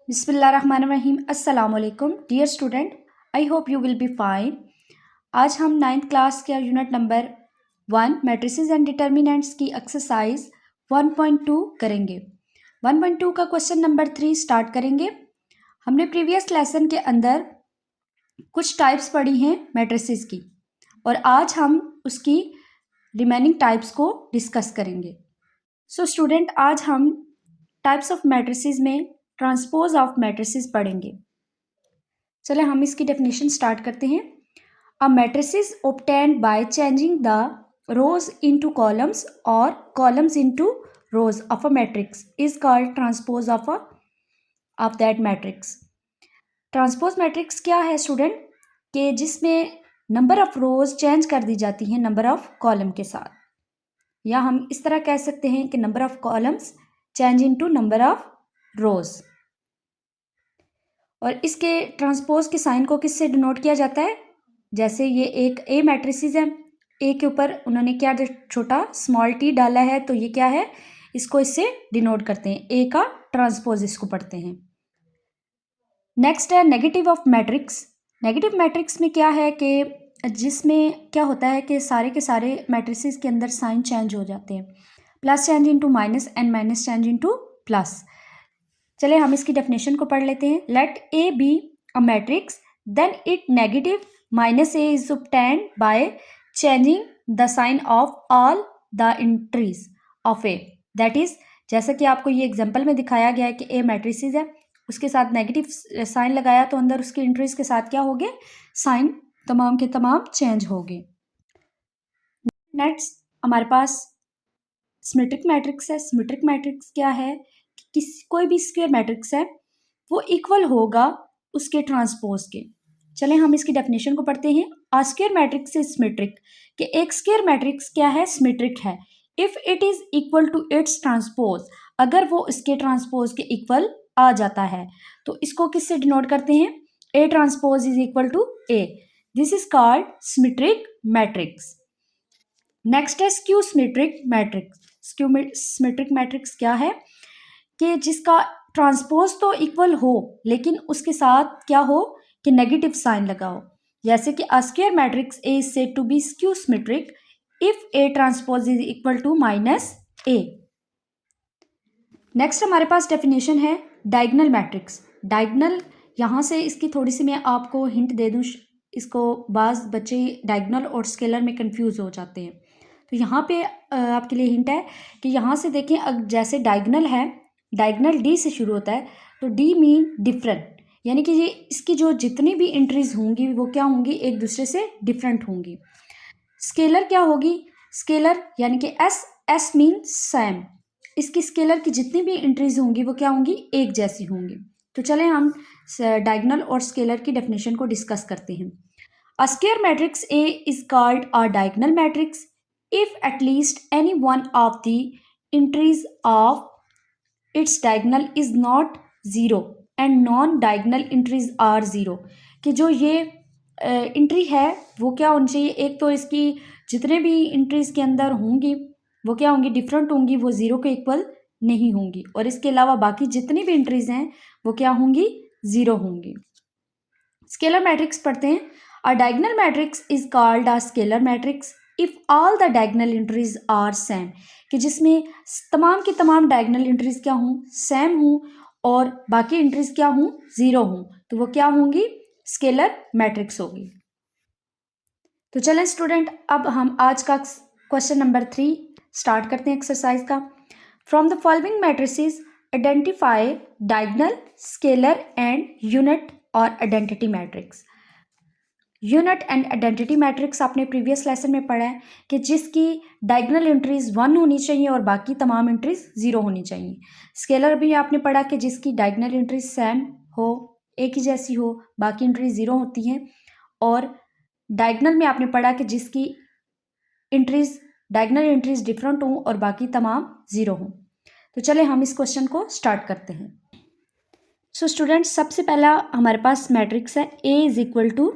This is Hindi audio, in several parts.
बिस्मिल्लाहिर्रहमानिर्रहीम। अस्सलाम वालेकुम dear student, I hope you will be fine. आज हम 9th क्लास के unit number 1 matrices and determinants की एक्सरसाइज 1.2 करेंगे। 1.2 का क्वेश्चन नंबर 3 स्टार्ट करेंगे। हमने प्रीवियस लेसन के अंदर कुछ टाइप्स पढ़ी हैं मैट्रिसेस की और आज हम उसकी रिमेनिंग टाइप्स को डिस्कस करेंगे। सो स्टूडेंट, आज हम टाइप्स ऑफ मैट्रिसेस में ट्रांसपोज ऑफ मैट्रिसेस पढ़ेंगे। चले हम इसकी डेफिनेशन स्टार्ट करते हैं। अ matrices obtained by changing the rows into columns or columns into rows of a matrix is called transpose of that matrix। Transpose matrix क्या है स्टूडेंट? कि जिसमें नंबर ऑफ रोज चेंज कर दी जाती हैं नंबर ऑफ कॉलम के साथ, या हम इस तरह कह सकते हैं कि number of columns change into number of रोज। और इसके ट्रांसपोज के साइन को किससे डिनोट किया जाता है? जैसे ये एक ए मैट्रिसेस है, ए के ऊपर उन्होंने क्या छोटा स्मॉल टी डाला है, तो ये क्या है, इसको इससे डिनोट करते हैं, ए का ट्रांसपोज इसको पढ़ते हैं। नेक्स्ट है negative of matrix. Negative matrix में क्या है कि जिसमें क्या होता है कि सारे के सारे मैट्रिसेस के अंदर साइन चेंज हो जाते हैं, plus change into minus and minus change into plus. चले हम इसकी डेफिनेशन को पढ़ लेते हैं। Let A be a matrix then it negative minus A is obtained by changing the sign of all the entries of A. That is, जैसा कि आपको ये एग्जांपल में दिखाया गया है कि ए मैट्रिसेस है, उसके साथ नेगेटिव साइन लगाया तो अंदर उसकी एंट्रीज के साथ क्या हो गए, साइन तमाम के तमाम चेंज हो गए। नेक्स्ट हमारे पास सिमेट्रिक मैट्रिक्स है। सिमेट्रिक मैट्रिक्स क्या है? कोई भी स्क्वायर मैट्रिक्स है वो इक्वल होगा उसके ट्रांसपोज के। चले हम इसकी डेफिनेशन को पढ़ते हैं। A square matrix is symmetric, कि एक स्क्वायर मैट्रिक्स क्या है, सिमेट्रिक है। If it is equal to its transpose, अगर वो इसके ट्रांसपोज के इक्वल आ जाता है तो इसको किससे डिनोट करते हैं? A transpose is equal to A. This is called symmetric matrix. Next है skew symmetric matrix. Skew symmetric matrix क्या है कि जिसका ट्रांसपोज तो इक्वल हो लेकिन उसके साथ क्या हो कि नेगेटिव साइन लगा हो। जैसे कि a square matrix A is said to be skew symmetric if A transpose is equal to minus A. Next हमारे पास डेफिनेशन है डायगोनल मैट्रिक्स। डायगोनल, यहाँ से इसकी थोड़ी सी मैं आपको हिंट दे दूँ, इसको बाज़ बच्चे डायगोनल और स्केलर में कंफ्यूज हो जाते हैं, तो यहाँ पे आपके लिए हिंट है कि यहाँ से देखें, जैसे डायगोनल है, डायगोनल डी से शुरू होता है, तो डी मीन डिफरेंट, यानी कि ये इसकी जो जितनी भी एंट्रीज होंगी वो क्या होंगी, एक दूसरे से डिफरेंट होंगी। स्केलर क्या होगी? स्केलर यानी कि एस, एस मीन सेम, इसकी स्केलर की जितनी भी एंट्रीज होंगी वो क्या होंगी, एक जैसी होंगी। तो चले हम डायगोनल और स्केलर की डेफिनेशन को डिस्कस करते हैं। A square matrix A is called a diagonal matrix if at least any one of the entries of its diagonal is not zero and non-diagonal entries are zero। कि जो ये एंट्री है वो क्या होनी चाहिए, एक तो इसकी जितने भी एंट्रीज के अंदर होंगी वो क्या होंगी, डिफरेंट होंगी, वो ज़ीरो के इक्वल नहीं होंगी, और इसके अलावा बाकी जितनी भी एंट्रीज हैं वो क्या होंगी, ज़ीरो होंगी। स्केलर मैट्रिक्स पढ़ते हैं। A diagonal matrix is called a scalar matrix if all the diagonal entries are same, कि जिसमें तमाम की तमाम डायगोनल एंट्रीज क्या हों, सेम हों, और बाकी एंट्रीज क्या हों, ज़ीरो हों, तो वो क्या होंगी, स्केलर मैट्रिक्स होगी। तो चलें स्टूडेंट, अब हम आज का क्वेश्चन नंबर 3 स्टार्ट करते हैं एक्सरसाइज का। From the following matrices identify diagonal, scalar and unit और identity matrix. Unit and identity matrix आपने प्रीवियस लेसन में पढ़ा है कि जिसकी डायगोनल एंट्रीज 1 होनी चाहिए और बाकी तमाम एंट्रीज 0 होनी चाहिए। स्केलर भी आपने पढ़ा कि जिसकी डायगोनल एंट्रीज सेम हो, एक ही जैसी हो, बाकी एंट्रीज 0 होती हैं। और डायगोनल में आपने पढ़ा कि जिसकी एंट्रीज डायगोनल एंट्रीज डिफरेंट हों और बाकी तमाम 0 हों। तो चले हम इस क्वेश्चन को स्टार्ट करते हैं। सो स्टूडेंट्स, सबसे पहला हमारे पास मैट्रिक्स है ए इज इक्वल टू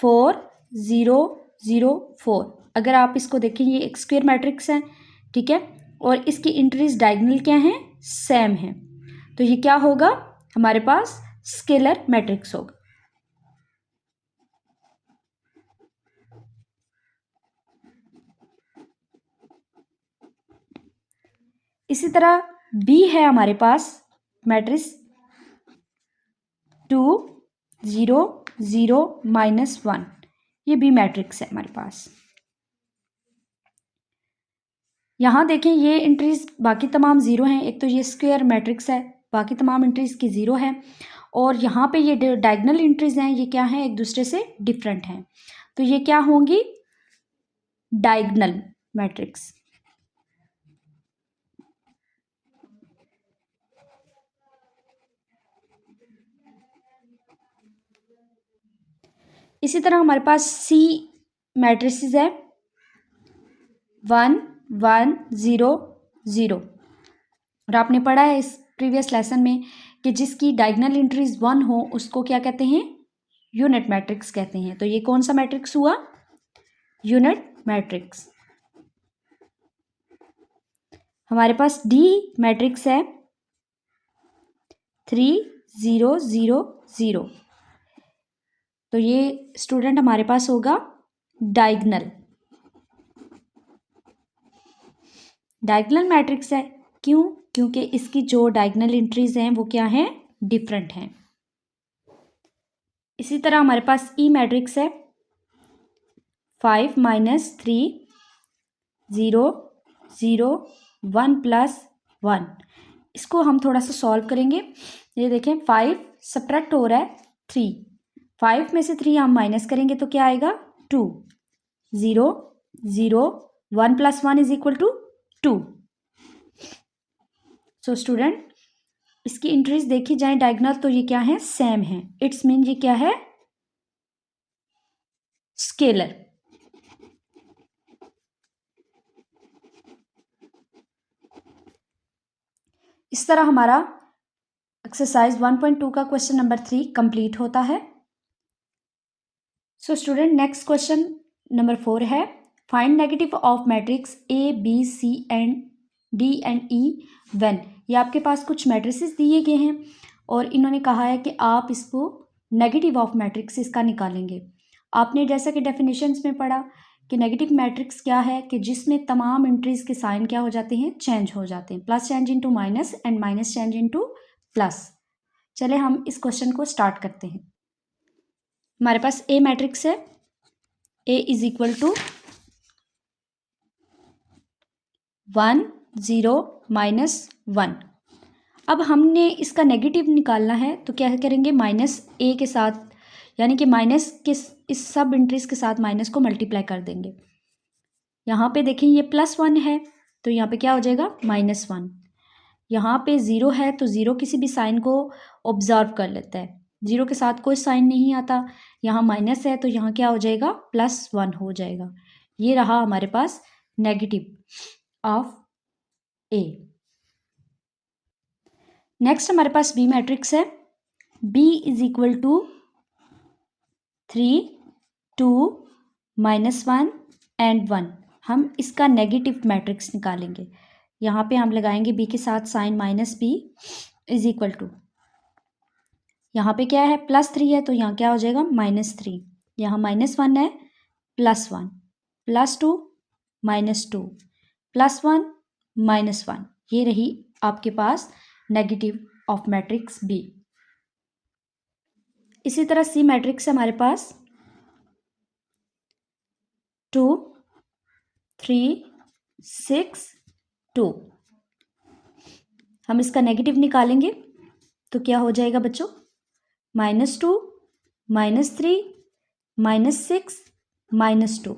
4 0 0 4। अगर आप इसको देखें, ये एक स्क्वायर मैट्रिक्स है, ठीक है, और इसकी एंट्रीज डायगोनल क्या हैं, सेम है। तो ये क्या होगा, हमारे पास स्केलर मैट्रिक्स होगा। इसी तरह बी है हमारे पास मैट्रिक्स 2 0 0 -1, ये बी मैट्रिक्स है हमारे पास। यहाँ देखें ये एंट्रीज बाकी तमाम ज़ीरो हैं, एक तो ये स्क्वायर मैट्रिक्स है, बाकी तमाम एंट्रीज की ज़ीरो है, और यहाँ पे ये डायगोनल एंट्रीज हैं, ये क्या हैं, एक दूसरे से डिफरेंट हैं, तो ये क्या होंगी, डायगोनल मैट्रिक्स। इसी तरह हमारे पास सी मैट्रिसेस है 1 1 0 0, और आपने पढ़ा है इस प्रीवियस लेसन में कि जिसकी डायगोनल एंट्रीज 1 हो उसको क्या कहते हैं, यूनिट मैट्रिक्स कहते हैं। तो ये कौन सा मैट्रिक्स हुआ, यूनिट मैट्रिक्स। हमारे पास डी मैट्रिक्स है 3 0 0 0, तो ये स्टूडेंट हमारे पास होगा डायगोनल मैट्रिक्स है। क्यों, क्योंकि इसकी जो डायगोनल एंट्रीज हैं वो क्या हैं, डिफरेंट हैं। इसी तरह हमारे पास ई मैट्रिक्स है 5 -3 0 0 1 +1, इसको हम थोड़ा सा सॉल्व करेंगे। ये देखें 5 सब्ट्रैक्ट हो रहा है 3, 5 में से 3 हम माइनस करेंगे तो क्या आएगा 2, 0 0 1 + 1 = 2। सो स्टूडेंट इसकी एंट्रीज देखी जाए डायगोनल तो ये क्या है, सेम है, इट्स मीन ये क्या है, स्केलर। इस तरह हमारा एक्सरसाइज 1.2 का क्वेश्चन नंबर 3 कंप्लीट होता है। So student next question number 4 है, find negative of matrix A B C and D and E when. ये आपके पास कुछ मैट्रिसेस दिए गए हैं और इन्होंने कहा है कि आप इसको नेगेटिव ऑफ मैट्रिक्स इसका निकालेंगे। आपने जैसा कि डेफिनेशंस में पढ़ा कि नेगेटिव मैट्रिक्स क्या है, कि जिसमें तमाम एंट्रीज के साइन क्या हो जाते हैं, चेंज हो जाते हैं, plus change into minus and minus change into plus. चले हम इस क्वेश्चन को स्टार्ट करते हैं। हमारे पास ए मैट्रिक्स है, ए इज इक्वल टू 1 0 -1। अब हमने इसका नेगेटिव निकालना है तो क्या करेंगे, माइनस ए के साथ, यानी कि माइनस के इस सब एंट्रीज के साथ माइनस को मल्टीप्लाई कर देंगे। यहाँ पे देखें ये +1 है तो यहाँ पे क्या हो जाएगा, -1। यहाँ पे 0 है तो 0 किसी भी साइन को ऑब्जर्व कर लेता है, 0 के साथ कोई साइन नहीं आता। यहाँ माइनस है तो यहाँ क्या हो जाएगा, +1 हो जाएगा। ये रहा हमारे पास नेगेटिव ऑफ ए। नेक्स्ट हमारे पास बी मैट्रिक्स है, B is equal to 3 2 -1 and 1। हम इसका नेगेटिव मैट्रिक्स निकालेंगे। यहाँ पे हम लगाएंगे बी के साथ sign -b is equal to, यहाँ पे क्या है +3 है तो यहाँ क्या हो जाएगा -3, यहाँ -1 है +1 +2 -2 +1 -1, ये रही आपके पास नेगेटिव ऑफ मैट्रिक्स बी। इसी तरह सी मैट्रिक्स है हमारे पास 2 3 6 2। हम इसका नेगेटिव निकालेंगे तो क्या हो जाएगा बच्चों, -2 -3 -6 -2,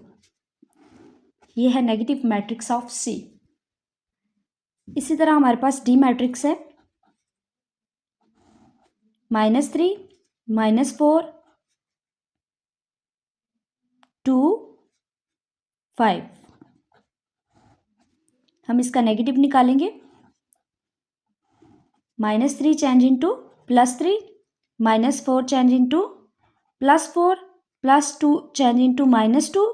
ये है नेगेटिव मैट्रिक्स ऑफ सी। इसी तरह हमारे पास डी मैट्रिक्स है -3 -4 2 5। हम इसका नेगेटिव निकालेंगे, -3 change into +3 -4 change into +4 +2 change into -2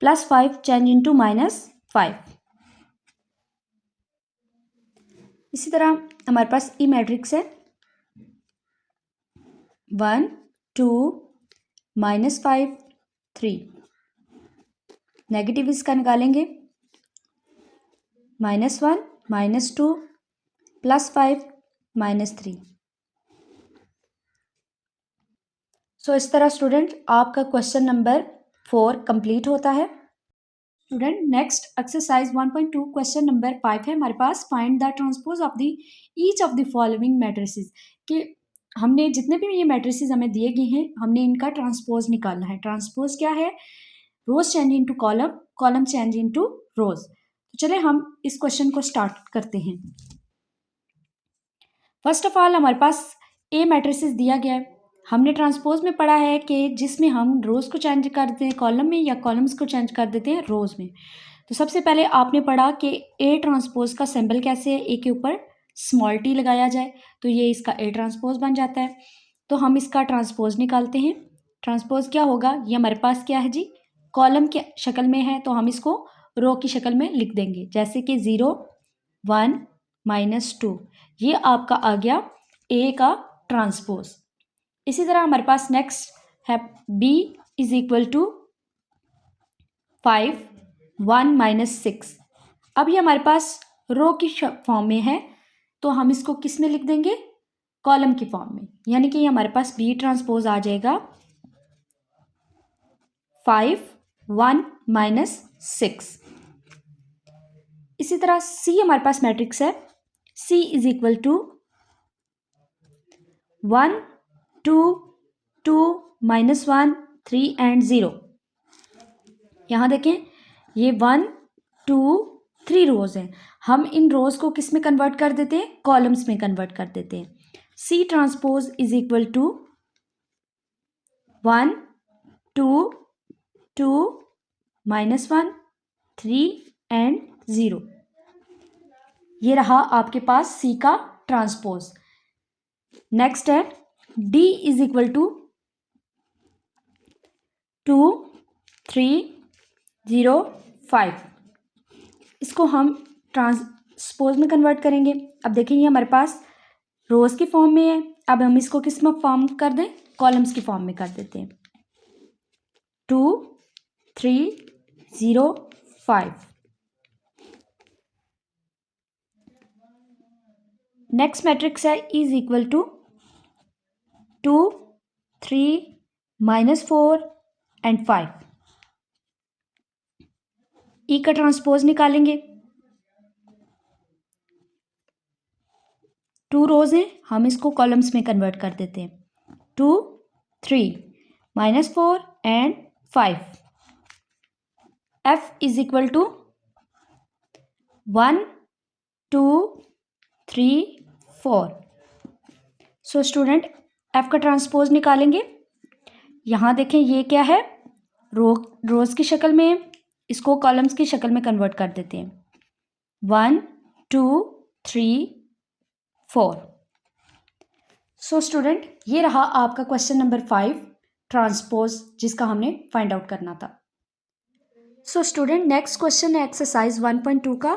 +5 change into -5। इसी तरह हमारे पास ई मैट्रिक्स है 1 2 -5 3, नेगेटिव इसका निकालेंगे -1 -2 +5 -3। सो इस तरह स्टूडेंट आपका क्वेश्चन नंबर 4 कंप्लीट होता है। Student next exercise 1.2 question number 5 है हमारे पास, find the transpose of the each of the following matrices, कि हमने जितने भी ये मैट्रिसेस हमें दिए गए हैं हमने इनका ट्रांसपोज निकालना है। ट्रांसपोज क्या है? Rows change into column, column change into rows. तो चले हम इस क्वेश्चन को स्टार्ट करते हैं। फर्स्ट ऑफ ऑल हमारे पास ए मैट्रिसेस दिया गया है। हमने ट्रांसपोज में पढ़ा है कि जिसमें हम रोज़ को चेंज कर देते हैं कॉलम में या कॉलम्स को चेंज कर देते हैं रोज़ में। तो सबसे पहले आपने पढ़ा कि ए ट्रांसपोज का सिंबल कैसे है, ए के ऊपर स्मॉल टी लगाया जाए तो ये इसका ए ट्रांसपोज बन जाता है। तो हम इसका ट्रांसपोज निकालते हैं। ट्रांसपोज क्या होगा? ये हमारे पास क्या है जी, कॉलम के शक्ल में है तो हम इसको रो की शक्ल में लिख देंगे, जैसे कि 0 1 -2, ये आपका आ गया ए का ट्रांसपोज। इसी तरह हमारे पास नेक्स्ट है b इज इक्वल टू 5 1 -6। अब ये हमारे पास रो की फॉर्म में है तो हम इसको किस में लिख देंगे? कॉलम की फॉर्म में, यानी कि हमारे पास b ट्रांसपोज आ जाएगा 5 1 -6। इसी तरह c हमारे पास मैट्रिक्स है, c is equal to 1 2 2 -1 3 and 0। यहाँ देखें ये 1 2 3 रोज हैं, हम इन रोज को किस में कन्वर्ट कर देते हैं? कॉलम्स में कन्वर्ट कर देते हैं। C transpose is equal to 1 2 2 -1 3 and 0। ये रहा आपके पास सी का ट्रांसपोज। नेक्स्ट है डी इज इक्वल टू 2 3 0 5। इसको हम ट्रांसपोज में कन्वर्ट करेंगे। अब देखेंगे हमारे पास रोज की फॉर्म में है, अब हम इसको किस में फॉर्म कर दें? कॉलम्स की फॉर्म में कर देते हैं। 2 3 0 5। नेक्स्ट मैट्रिक्स है इज इक्वल टू 2 3 -4 एंड 5। ई का ट्रांसपोज निकालेंगे। 2 रोज हैं, हम इसको कॉलम्स में कन्वर्ट कर देते हैं। 2 3 -4 and 5। F is equal to 1 2 3 4। So student F का ट्रांसपोज निकालेंगे। यहाँ देखें ये क्या है? रोज की शक्ल में, इसको कॉलम्स की शक्ल में कन्वर्ट कर देते हैं। 1 2 3 4। सो स्टूडेंट ये रहा आपका क्वेश्चन नंबर 5 ट्रांसपोज, जिसका हमने फाइंड आउट करना था। सो स्टूडेंट नेक्स्ट क्वेश्चन है एक्सरसाइज 1.2 का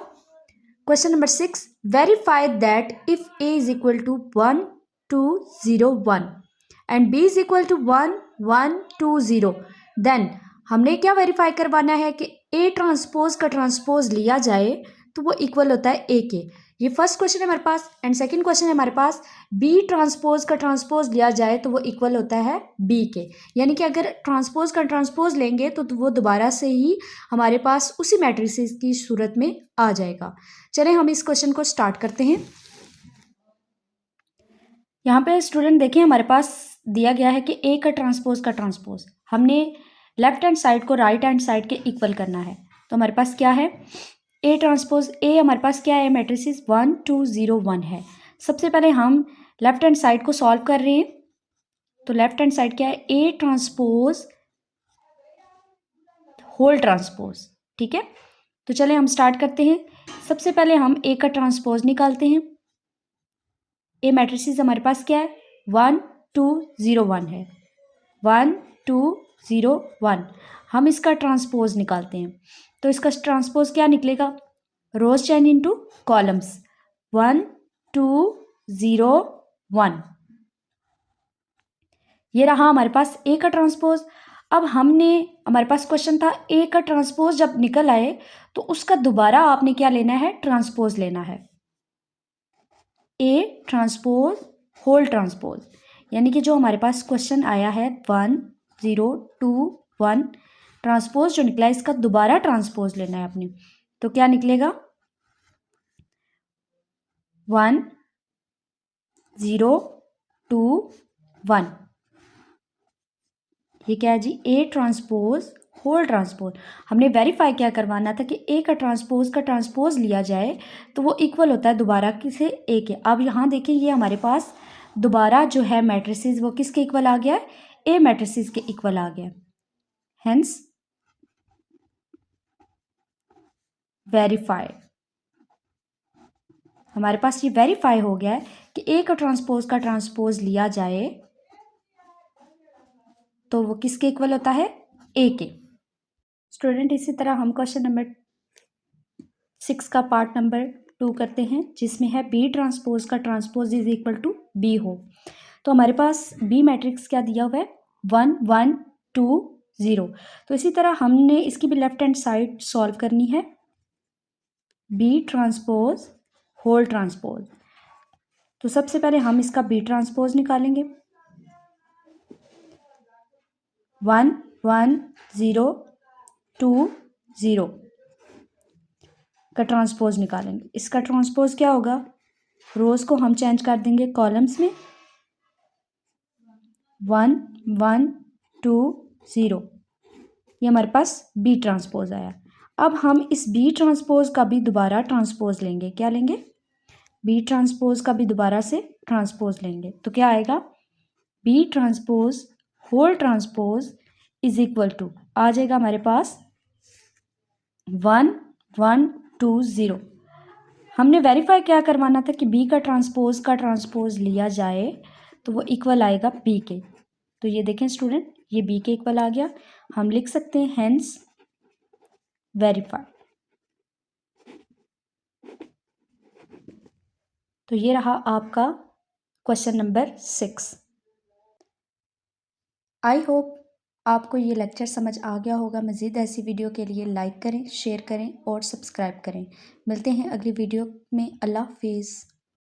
question number 6, verify that if a is equal to 1 2 0 1 and b is equal to 1 1 2 0, then हमने क्या वेरीफाई करवाना है कि a ट्रांसपोज का ट्रांसपोज लिया जाए तो वो इक्वल होता है a के। ये फर्स्ट क्वेश्चन है हमारे पास। एंड सेकंड क्वेश्चन है हमारे पास, b ट्रांसपोज का ट्रांसपोज लिया जाए तो वो इक्वल होता है b के। यानी कि अगर ट्रांसपोज का ट्रांसपोज लेंगे तो वो दोबारा से ही हमारे पास उसी मैट्रिसेस की सूरत में आ जाएगा। चलें हम इस क्वेश्चन को स्टार्ट करते हैं। यहाँ पे स्टूडेंट देखिए हमारे पास दिया गया है कि ए का ट्रांसपोज हमने लेफ्ट हैंड साइड को राइट हैंड साइड के इक्वल करना है। तो हमारे पास क्या है? ए ट्रांसपोज ए हमारे पास क्या है? मैट्रिसेस 1 2 0 1 है। सबसे पहले हम लेफ्ट हैंड साइड को सॉल्व कर रहे हैं। तो लेफ्ट हैंड साइड क्या है? A transpose whole transpose. ठीक है, तो चले हम स्टार्ट करते हैं। सबसे पहले हम ए का ट्रांसपोज निकालते हैं। ए मैट्रिसेस हमारे पास क्या है? 1 2 0 1 है। 1 2 0 1 हम इसका ट्रांसपोज निकालते हैं। तो इसका ट्रांसपोज क्या निकलेगा? रोज चेंज इनटू कॉलम्स। 1 1 ये रहा हमारे पास ए का ट्रांसपोज। अब हमारे पास क्वेश्चन था ए का ट्रांसपोज जब निकल आए तो उसका दोबारा आपने क्या लेना है, ट्रांसपोज लेना है। ए ट्रांसपोज होल ट्रांसपोज, यानी कि जो हमारे पास क्वेश्चन आया है 1 0 2 1 ट्रांसपोज जो निकला है इसका दोबारा ट्रांसपोज लेना है अपने। तो क्या निकलेगा 1 0 2 1। ये क्या है जी, ए ट्रांसपोज होल ट्रांसपोज। हमने वेरीफाई क्या करवाना था कि ए का ट्रांसपोज लिया जाए तो वो इक्वल होता है दोबारा किसे, ए के। अब यहाँ देखें ये हमारे पास दोबारा जो है मैट्रिसेस वो किसके इक्वल आ गया है, ए मैट्रिसेस के इक्वल आ गया। हेंस वेरीफाई, हमारे पास ये वेरीफाई हो गया है कि ए का ट्रांसपोज लिया जाए तो वो किसके इक्वल होता है, ए के। स्टूडेंट इसी तरह हम क्वेश्चन नंबर 6 का पार्ट नंबर 2 करते हैं जिसमें है बी ट्रांसपोज का transpose is equal to B हो। तो हमारे पास बी मैट्रिक्स क्या दिया हुआ है 1 1 2 0। तो इसी तरह हमने इसकी भी लेफ्ट हैंड साइड सॉल्व करनी है, बी ट्रांसपोज होल ट्रांसपोज। तो सबसे पहले हम इसका बी ट्रांसपोज निकालेंगे, 1 1 0 2 0 का ट्रांसपोज निकालेंगे। इसका ट्रांसपोज क्या होगा, रोज को हम चेंज कर देंगे कॉलम्स में, 1 1 2 0। ये हमारे पास बी ट्रांसपोज आया। अब हम इस बी ट्रांसपोज का भी दोबारा ट्रांसपोज लेंगे, क्या लेंगे, बी ट्रांसपोज का भी दोबारा से ट्रांसपोज लेंगे। तो क्या आएगा, B transpose whole transpose is equal to आ जाएगा हमारे पास 1 1 2 0। हमने वेरीफाई क्या करवाना था कि बी का ट्रांसपोज लिया जाए तो वो इक्वल आएगा बी के। तो ये देखें स्टूडेंट, ये बी के इक्वल आ गया। हम लिख सकते हैं हेंस वेरीफाई। तो ये रहा आपका क्वेश्चन नंबर 6। आई होप आपको ये लेक्चर समझ आ गया होगा। मज़ीद ऐसी वीडियो के लिए लाइक करें, शेयर करें और सब्सक्राइब करें। मिलते हैं अगली वीडियो में। अल्लाह हाफिज़।